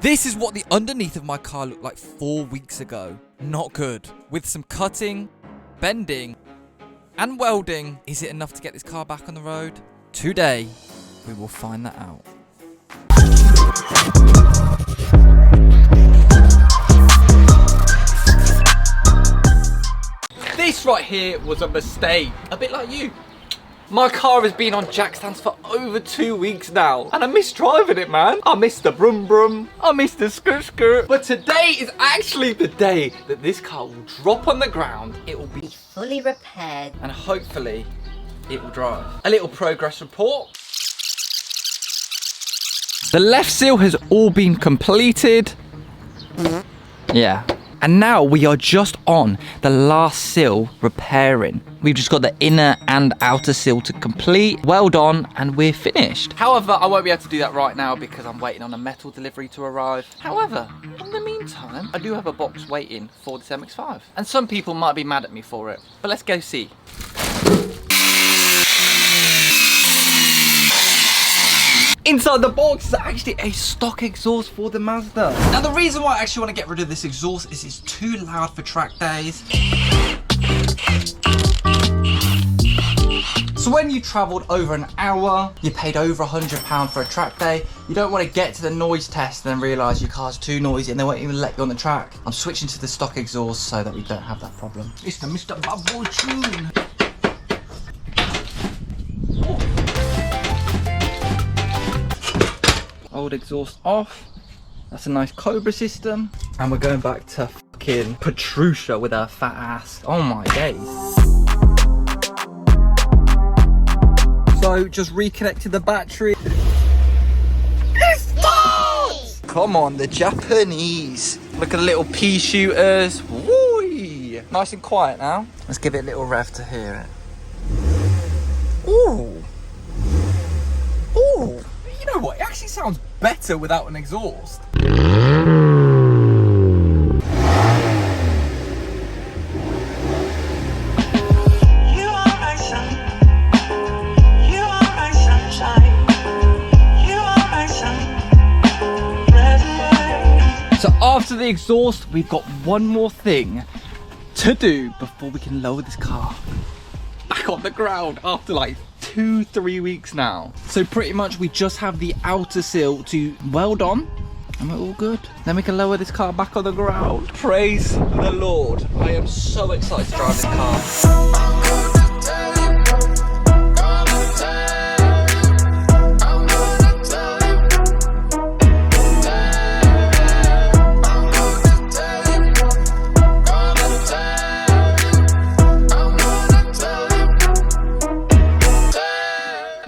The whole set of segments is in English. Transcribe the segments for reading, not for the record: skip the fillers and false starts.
This is what the underneath of my car looked like 4 weeks ago. Not good. With some cutting, bending, and welding, is it enough to get this car back on the road? Today, we will find that out. This right here was a mistake. A bit like you. My car has been on jack stands for over 2 weeks now. And I miss driving it, man. I miss the brum brum. I miss the skirt skirt. But today is actually the day that this car will drop on the ground. It will be fully repaired. And hopefully, it will drive. A little progress report. The left seal has all been completed. Yeah. And now we are just on the last seal repairing. We've just got the inner and outer seal to complete. Well done, and we're finished. However, I won't be able to do that right now because I'm waiting on a metal delivery to arrive. However, in the meantime, I do have a box waiting for this MX5. And some people might be mad at me for it, but let's go see. Inside the box is actually a stock exhaust for the Mazda. Now the reason why I actually want to get rid of this exhaust is it's too loud for track days. So when you travelled over an hour, you paid over £100 for a track day, you don't want to get to the noise test and then realise your car's too noisy and they won't even let you on the track. I'm switching to the stock exhaust so that we don't have that problem. It's the Mr. Bubble tune. Old exhaust off. That's a nice Cobra system. And we're going back to fucking Patricia with her fat ass. Oh my days. So just reconnected the battery. It starts! Come on, the Japanese. Look at the little pea shooters. Woo! Nice and quiet now. Let's give it a little rev to hear it. Ooh. Ooh. You know what? It actually sounds better without an exhaust. So after the exhaust, we've got one more thing to do before we can lower this car back on the ground after like 2-3 weeks now. So pretty much we just have the outer seal to weld on and we're all good. Then we can lower this car back on the ground. Praise the Lord. I am so excited to drive this car.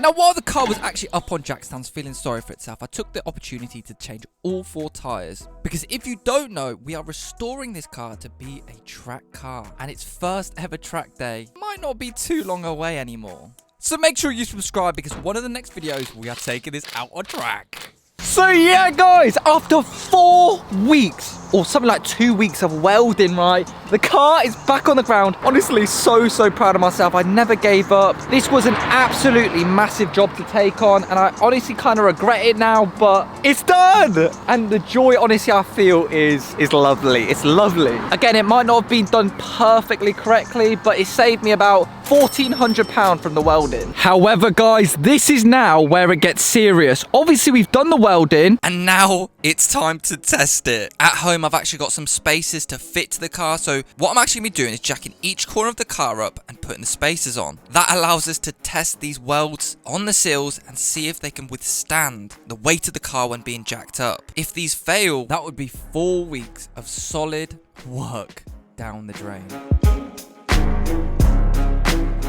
Now, while the car was actually up on jack stands feeling sorry for itself, I took the opportunity to change all 4 tyres. Because if you don't know, we are restoring this car to be a track car. And its first ever track day might not be too long away anymore. So make sure you subscribe because one of the next videos, we are taking this out on track. So yeah guys, after 4 weeks or something like 2 weeks of welding, right, the car is back on the ground. Honestly, so proud of myself. I never gave up. This was an absolutely massive job to take on and I honestly kind of regret it now, but it's done. And the joy honestly I feel is lovely. It's lovely. Again, it might not have been done perfectly correctly, but it saved me about £1,400 from the welding. However guys, this is now where it gets serious. Obviously we've done the welding and now it's time to test it. At home I've actually got some spacers to fit to the car, so what I'm actually going to be doing is jacking each corner of the car up and putting the spacers on. That allows us to test these welds on the seals and see if they can withstand the weight of the car when being jacked up. If these fail, that would be 4 weeks of solid work down the drain.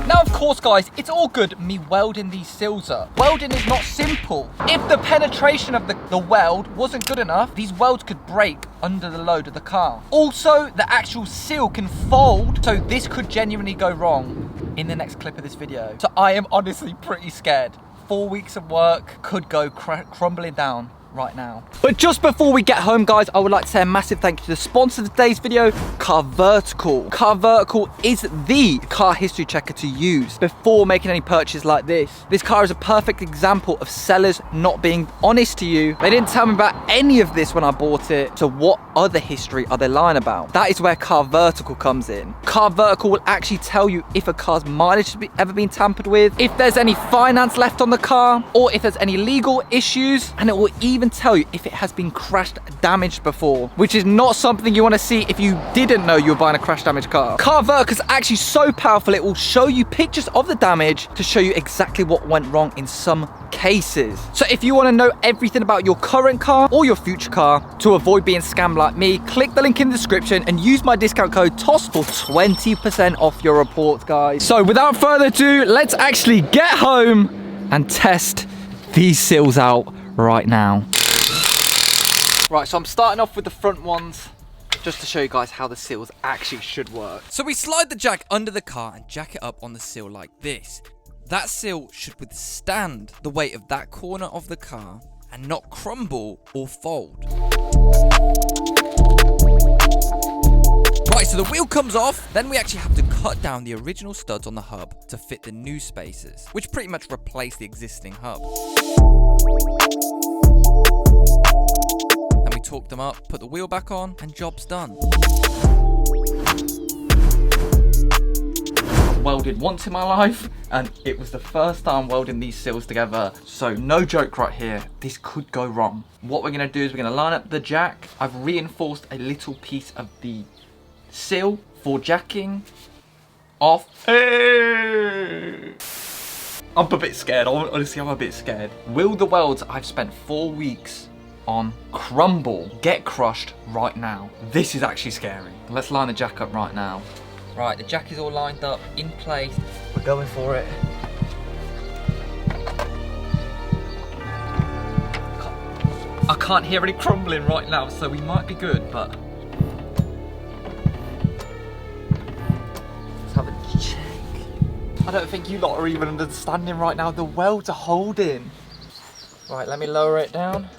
Now, of course, guys, it's all good me welding these seals up. Welding is not simple. If the penetration of the weld wasn't good enough, these welds could break under the load of the car. Also, the actual seal can fold, so this could genuinely go wrong in the next clip of this video. So I am honestly pretty scared. 4 weeks of work could go crumbling down right now. But just before we get home, guys, I would like to say a massive thank you to the sponsor of today's video, Car Vertical. Car Vertical is the car history checker to use before making any purchase like this. This car is a perfect example of sellers not being honest to you. They didn't tell me about any of this when I bought it, so what other history are they lying about? That is where Car Vertical comes in. Car Vertical will actually tell you if a car's mileage has ever been tampered with, if there's any finance left on the car, or if there's any legal issues, and it will even tell you if it has been crash damaged before, which is not something you want to see if you didn't know you were buying a crash damaged car. Car Vertical is actually so powerful, it will show you pictures of the damage to show you exactly what went wrong in some cases. So if you want to know everything about your current car or your future car to avoid being scammed like me, click the link in the description and use my discount code TOS for 20% off your report, guys. So without further ado, let's actually get home and test these seals out right now. Right, so I'm starting off with the front ones just to show you guys how the seals actually should work. So we slide the jack under the car and jack it up on the seal like this. That seal should withstand the weight of that corner of the car and not crumble or fold. Right, so the wheel comes off, then we actually have to cut down the original studs on the hub to fit the new spaces, which pretty much replace the existing hub. Then we torque them up, put the wheel back on, and job's done. I've welded once in my life, and it was the first time welding these seals together, so no joke right here, this could go wrong. What we're going to do is we're going to line up the jack. I've reinforced a little piece of the seal for jacking off. Hey! I'm a bit scared, honestly I'm a bit scared. Will the welds I've spent 4 weeks on crumble, get crushed right now? This is actually scary. Let's line the jack up right now. Right, the jack is all lined up, in place. We're going for it. I can't hear any crumbling right now, so we might be good, but let's have a check. I don't think you lot are even understanding right now. The welds are holding. Right, let me lower it down.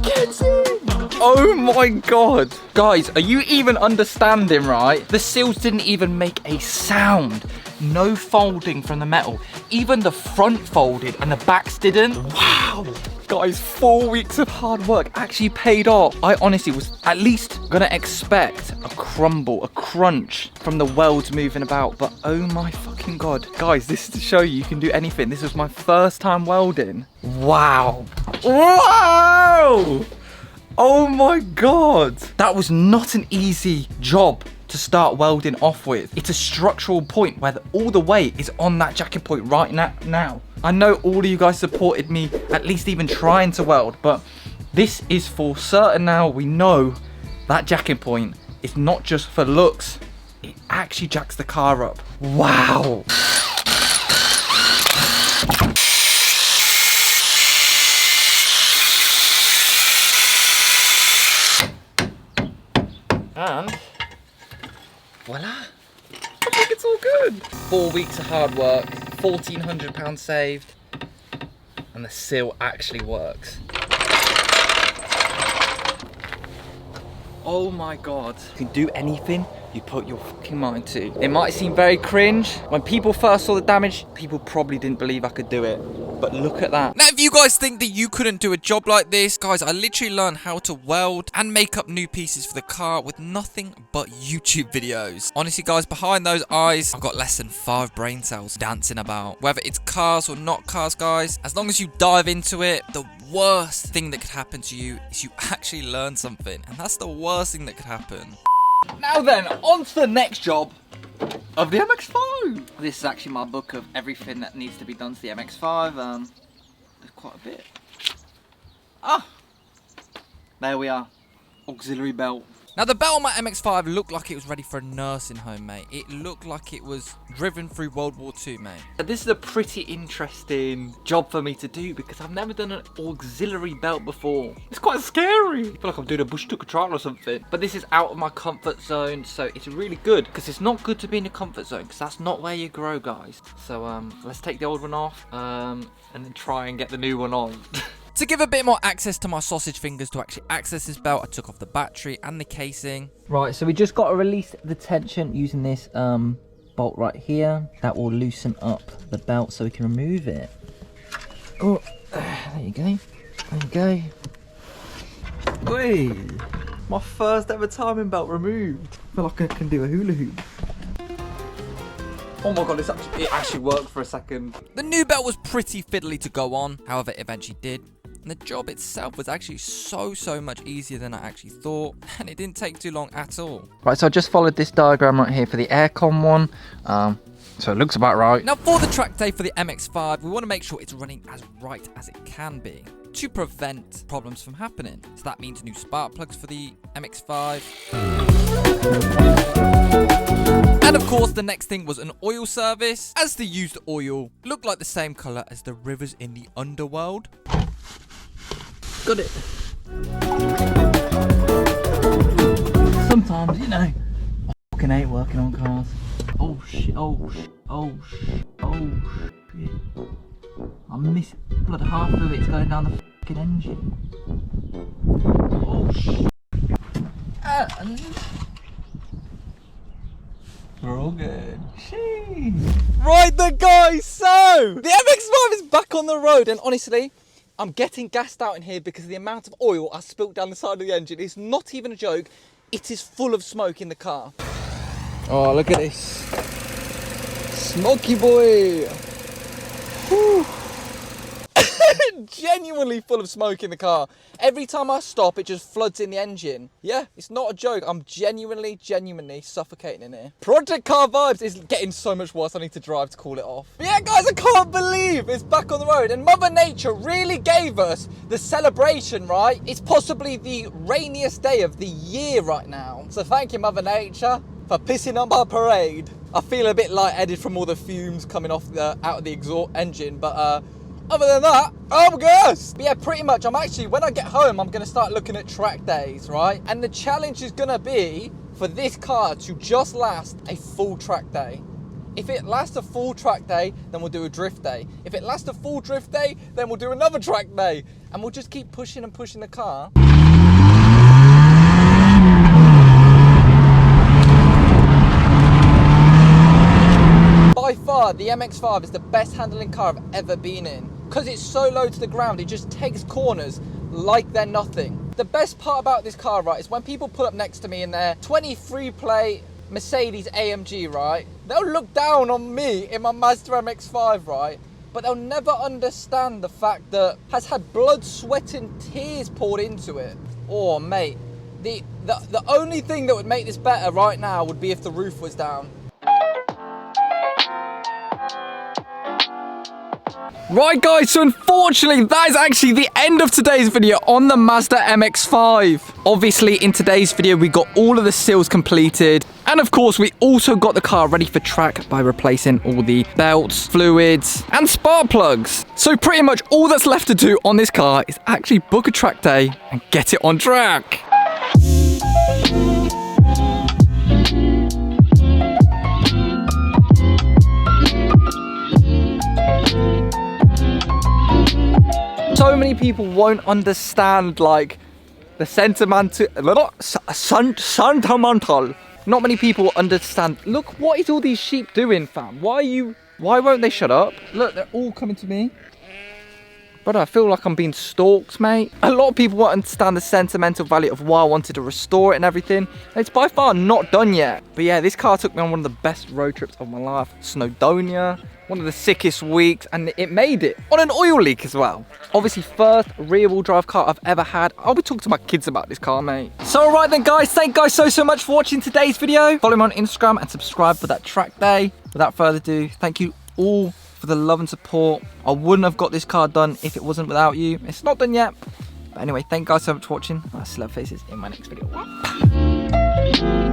Get in! Oh my god. Guys, are you even understanding, right? The seals didn't even make a sound. No folding from the metal. Even the front folded and the backs didn't. Wow. Guys, 4 weeks of hard work actually paid off. I honestly was at least gonna expect a crumble, a crunch from the welds moving about, but oh my fucking god. Guys, this is to show you can do anything. This was my first time welding. Wow. Wow! Oh my god. That was not an easy job to start welding off with. It's a structural point where all the weight is on that jacking point right now. I know all of you guys supported me at least even trying to weld, but this is for certain now. We know that jacking point is not just for looks. It actually jacks the car up. Wow. And voila, I think it's all good. 4 weeks of hard work, £1,400 saved, and the seal actually works. Oh my god. You can do anything you put your fucking mind to. It might seem very cringe. When people first saw the damage, people probably didn't believe I could do it. But look at that. Now, if you guys think that you couldn't do a job like this, guys, I literally learned how to weld and make up new pieces for the car with nothing but YouTube videos. Honestly, guys, behind those eyes, I've got less than 5 brain cells dancing about. Whether it's cars or not cars, guys, as long as you dive into it, the worst thing that could happen to you is you actually learn something. And that's the worst thing that could happen. Now then, on to the next job of the MX5. This is actually my book of everything that needs to be done to the MX5. There's quite a bit. Ah, there we are. Auxiliary belt. Now, the belt on my MX5 looked like it was ready for a nursing home, mate. It looked like it was driven through World War II, mate. This is a pretty interesting job for me to do because I've never done an auxiliary belt before. It's quite scary. I feel like I'm doing a bush tucker trial or something. But this is out of my comfort zone, so it's really good because it's not good to be in your comfort zone because that's not where you grow, guys. So let's take the old one off and then try and get the new one on. To give a bit more access to my sausage fingers to actually access this belt, I took off the battery and the casing. Right, so we just got to release the tension using this bolt right here. That will loosen up the belt so we can remove it. Oh, there you go. There you go. Whee! My first ever timing belt removed. I feel like I can do a hula hoop. Oh my god, it actually worked for a second. The new belt was pretty fiddly to go on, however it eventually did. And the job itself was actually so much easier than I actually thought, and it didn't take too long at all. Right, so I just followed this diagram right here for the aircon one, so it looks about right. Now for the track day for the MX5, we want to make sure it's running as right as it can be to prevent problems from happening. So that means new spark plugs for the MX5. And of course, the next thing was an oil service, as the used oil looked like the same colour as the rivers in the underworld. Got it. Sometimes, you know, I fucking hate working on cars. Oh shit, oh shit, oh shit, oh shit. I'm missing, blood, half of it's going down the fucking engine. Oh shit. We're all good. Jeez. Right then, guys, so the MX5 is back on the road, and honestly, I'm getting gassed out in here because of the amount of oil I spilt down the side of the engine. It's not even a joke. It is full of smoke in the car. Oh, look at this. Smoky boy. Whew. Genuinely full of smoke in the car. Every time I stop, it just floods in the engine. Yeah, it's not a joke. I'm genuinely suffocating in here. Project Car Vibes is getting so much worse. I need to drive to call it off. But yeah, guys, I can't believe it's back on the road. And Mother Nature really gave us the celebration, right? It's possibly the rainiest day of the year right now. So thank you, Mother Nature, for pissing on my parade. I feel a bit lightheaded from all the fumes coming off out of the exhaust engine, but other than that, I'm good. But yeah, pretty much, when I get home, I'm gonna start looking at track days, right? And the challenge is gonna be for this car to just last a full track day. If it lasts a full track day, then we'll do a drift day. If it lasts a full drift day, then we'll do another track day. And we'll just keep pushing and pushing the car. By far, the MX5 is the best handling car I've ever been in. Because it's so low to the ground, it just takes corners like they're nothing. The best part about this car, right, is when people pull up next to me in their 23 plate Mercedes AMG, right, they'll look down on me in my Mazda MX5, right, but they'll never understand the fact that it has had blood, sweat and tears poured into it. Oh, mate, the only thing that would make this better right now would be if the roof was down. Right, guys, so unfortunately, that is actually the end of today's video on the Mazda MX-5. Obviously, in today's video, we got all of the seals completed. And of course, we also got the car ready for track by replacing all the belts, fluids, and spark plugs. So pretty much all that's left to do on this car is actually book a track day and get it on track. So many people won't understand, like, the sentimental. Not many people understand. Look, what is all these sheep doing, fam? Why won't they shut up? Look, they're all coming to me. Brother, I feel like I'm being stalked, mate. A lot of people won't understand the sentimental value of why I wanted to restore it and everything. It's by far not done yet. But yeah, this car took me on one of the best road trips of my life. Snowdonia. One of the sickest weeks, and it made it on an oil leak as well. Obviously, first rear-wheel drive car I've ever had. I'll be talking to my kids about this car, mate. So, all right then, guys. Thank you guys so much for watching today's video. Follow me on Instagram and subscribe for that track day. Without further ado, thank you all for the love and support. I wouldn't have got this car done if it wasn't without you. It's not done yet. But anyway, thank you guys so much for watching. I'll see you faces in my next video. Bye.